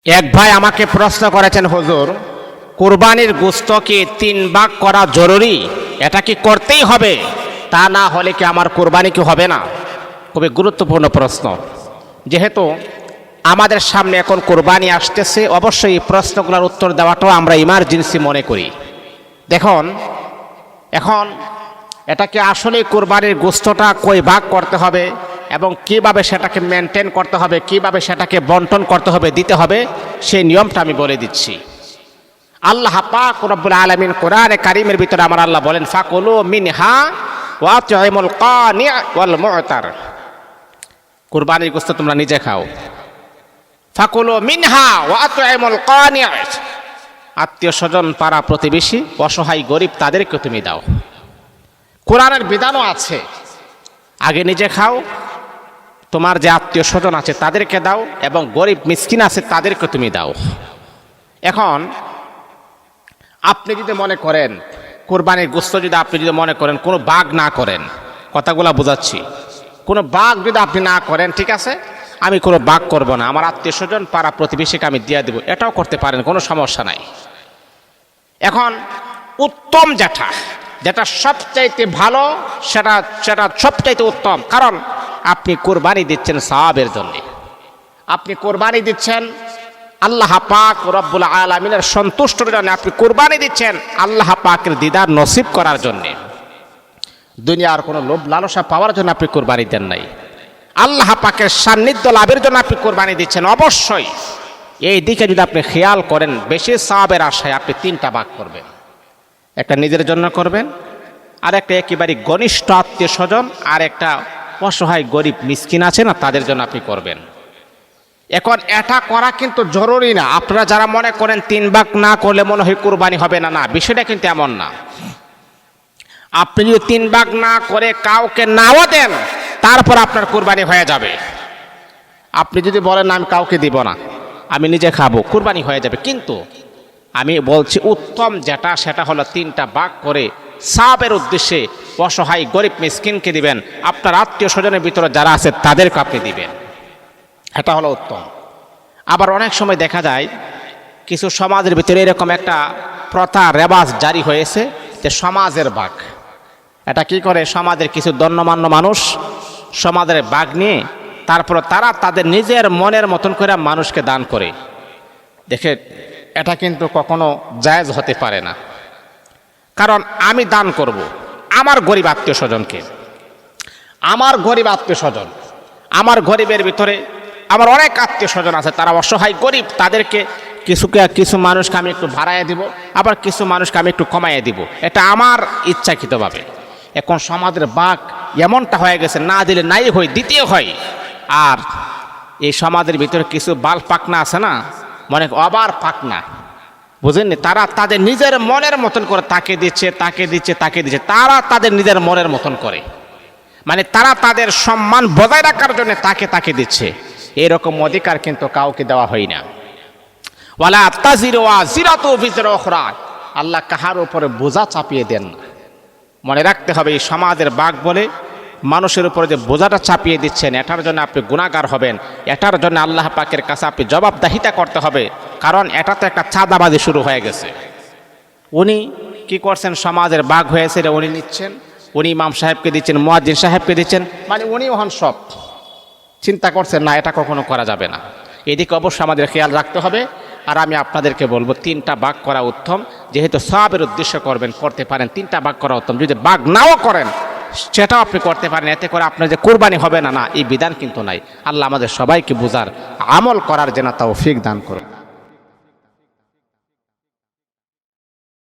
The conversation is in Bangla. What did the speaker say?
এক ভাই আমাকে প্রশ্ন করেছেন, হুজুর কুরবানির গোশত কি 3 ভাগ করা জরুরি? এটা কি করতেই হবে? তা না হলে কি আমার কুরবানি কি হবে না? খুবই গুরুত্বপূর্ণ প্রশ্ন। যেহেতু আমাদের সামনে এখন কুরবানি আসতেছে, অবশ্যই এই প্রশ্নগুলোর উত্তর দেওয়াটাও আমরা ইমার্জেন্সি মনে করি। দেখুন, এখন এটা কি আসলে কুরবানির গোশতটা কয় ভাগ করতে হবে এবং কিভাবে সেটাকে মেনটেন করতে হবে, কিভাবে সেটাকে বন্টন করতে হবে, দিতে হবে, সেই নিয়মটা আমি বলে দিচ্ছি। আল্লাহ পাক রব্বুল আলামিন কোরআনে কারীমের ভিতরে আমার আল্লাহ বলেন, ফাকুলু মিনহা ওয়া আত'ইমুল কানি' ওয়াল মু'তার। কুরবানির গোশত তোমরা নিজে খাও। ফাকুলু মিনহা ওয়া আত'ইমুল কানি', আত্মীয় স্বজন, পাড়া প্রতিবেশী, অসহায় গরিব তাদেরকে তুমি দাও। কোরআনের বিধানও আছে, আগে নিজে খাও, তোমার যে আত্মীয় স্বজন আছে তাদেরকে দাও, এবং গরিব মিসকিন আছে তাদেরকে তুমি দাও। এখন আপনি যদি মনে করেন কোরবানির গোশত যদি আপনি যদি মনে করেন কোনো ভাগ না করেন, কথাগুলা বোঝাচ্ছি, কোনো ভাগ যদি আপনি না করেন, ঠিক আছে, আমি কোনো ভাগ করব না, আমার আত্মীয় স্বজন পাড়া প্রতিবেশীকে আমি দিয়ে দেবো, এটাও করতে পারেন, কোনো সমস্যা নাই। এখন উত্তম যেটা সবচাইতে ভালো, সেটা সবচাইতে উত্তম, কারণ আপনি কোরবানি দিচ্ছেন সওয়াবের জন্য, আপনি কোরবানি দিচ্ছেন আল্লাহ পাক রব্বুল আলামিনের সন্তুষ্টির জন্য, আপনি কোরবানি দিচ্ছেন আল্লাহ পাকের দিদার নসিব করার জন্য। দুনিয়ার কোনো লোভ লালসা পাওয়ার জন্য আপনি কোরবানি দেন নাই, আল্লাহ পাকের সান্নিধ্য লাভের জন্য আপনি কোরবানি দিচ্ছেন। অবশ্যই এই দিকে যদি আপনি খেয়াল করেন, বেশি সওয়াবের আশায় আপনি 3টা ভাগ করবেন। একটা নিজের জন্য করবেন, আর একটা একেবারে ঘনিষ্ঠ আত্মীয় স্বজন, আর একটা অসহায় গরিব মিসকিন আছে না, তাদের জন্য আপনি করবেন। এখন এটা করা কিন্তু জরুরি না। আপনারা যারা মনে করেন 3 ভাগ না করলে মনে হয় কুরবানি হবে না, না, বিষয়টা কিন্তু এমন না। আপনি যদি 3 ভাগ না করে কাউকে নাও দেন, তারপর আপনার কুরবানি হয়ে যাবে। আপনি যদি বলেন আমি কাউকে দিব না, আমি নিজে খাবো, কুরবানি হয়ে যাবে। কিন্তু আমি বলছি উত্তম যেটা, সেটা হলো 3টা ভাগ করে সওয়াবের উদ্দেশ্যে অসহায় গরিব মিসকিনকে দিবেন, আপনার আত্মীয় স্বজনের ভিতরে যারা আছে তাদেরকে আপনি দিবেন, এটা হলো উত্তম। আবার অনেক সময় দেখা যায় কিছু সমাজের ভিতরে এরকম একটা প্রথা রেওয়াজ জারি হয়েছে যে সমাজের ভাগ। এটা কি করে, সমাজের কিছু গণ্যমান্য মানুষ সমাজের ভাগ নিয়ে তারপর তারা তাদের নিজের মনের মতন করে মানুষকে দান করে। দেখে এটা কিন্তু কখনো জায়েজ হতে পারে না। কারণ আমি দান করব আমার গরিব আত্মীয় স্বজনকে, আমার গরিব আত্মীয় স্বজন, আমার গরিবের ভিতরে আমার অনেক আত্মীয় স্বজন আছে, তারা অসহায় গরিব, তাদেরকে কিছু মানুষকে আমি একটু বাড়াইয়ে দিব, আবার কিছু মানুষকে আমি একটু কমাইয়ে দিব, এটা আমার ইচ্ছাকৃতভাবে। এখন সমাজের ভাগ এমনটা হয়ে গেছে, না দিলে নাই হয়, দিতে হয়। আর এই সমাজের ভিতরে কিছু বাল পাকনা আছে না, মনে আবার পাকনা, বুঝেননি, তারা তাদের নিজের মনের মতন করে তাকে দিচ্ছে, তারা তাদের নিজের মনের মতন করে, মানে তারা তাদের সম্মান বজায় রাখার জন্য তাকে দিচ্ছে। এরকম অধিকার কিন্তু কাউকে দেওয়া হয় না। ওয়ালা তাজিরু ওয়াজিরাতু বিজরা উখরা, আল্লাহ কাহার উপরে বোঝা চাপিয়ে দেন না। মনে রাখতে হবে, এই সমাজের ভাগ বলে মানুষের উপরে যে বোঝাটা চাপিয়ে দিচ্ছেন, এটার জন্য আপনি গুনাহগার হবেন, এটার জন্য আল্লাহ পাকের কাছে আপনি জবাবদাহিতা করতে হবে। কারণ এটা তো একটা চাঁদাবাজি শুরু হয়ে গেছে। উনি কি করছেন, সমাজের ভাগ হয়েছে উনি নিচ্ছেন, উনি ইমাম সাহেবকে দিচ্ছেন, মুয়াজ্জিন সাহেবকে দিচ্ছেন, মানে উনি হন সব। চিন্তা করছেন না, এটা কখনো করা যাবে না। এদিকে অবশ্যই আমাদের খেয়াল রাখতে হবে। আর আমি আপনাদেরকে বলবো 3টা ভাগ করা উত্তম, যেহেতু সওয়াবের উদ্দেশ্য করবেন, করতে পারেন 3টা ভাগ করা উত্তম। যদি ভাগ নাও করেন সেটাও আপনি করতে পারেন, এতে করে আপনার যে কুরবানি হবে না, না, এই বিধান কিন্তু নাই। আল্লাহ আমাদের সবাইকে বুঝার আমল করার যেন তৌফিক দান করুন।